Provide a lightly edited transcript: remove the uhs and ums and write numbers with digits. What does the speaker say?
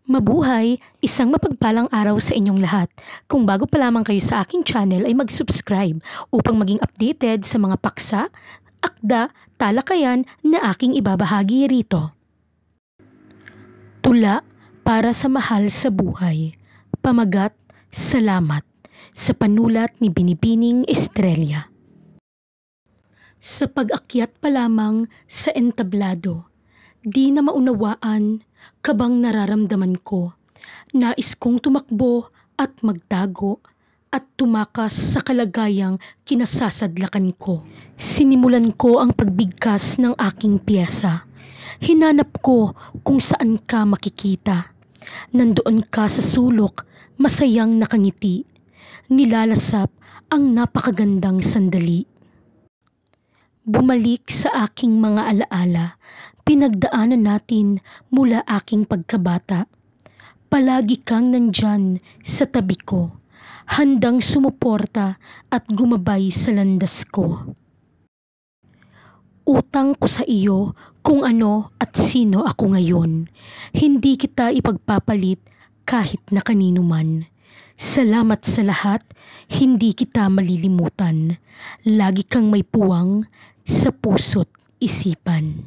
Mabuhay! Isang mapagpalang araw sa inyong lahat. Kung bago pa lamang kayo sa aking channel ay mag-subscribe upang maging updated sa mga paksa, akda, talakayan na aking ibabahagi rito. Tula para sa mahal sa buhay. Pamagat, salamat. Sa panulat ni Binibining Estrella. Sa pag-akyat pa lamang sa entablado, di na maunawaan, kabang nararamdaman ko. Nais kong tumakbo at magtago at tumakas sa kalagayang kinasasadlakan ko. Sinimulan ko ang pagbigkas ng aking piyesa. Hinanap ko kung saan ka makikita. Nandoon ka sa sulok, masayang nakangiti. Nilalasap ang napakagandang sandali. Bumalik sa aking mga alaala, pinagdaanan natin mula aking pagkabata. Palagi kang nandyan sa tabi ko, handang sumuporta at gumabay sa landas ko. Utang ko sa iyo kung ano at sino ako ngayon. Hindi kita ipagpapalit kahit na kanino man. Salamat sa lahat, hindi kita malilimutan. Lagi kang may puwang sa puso't isipan.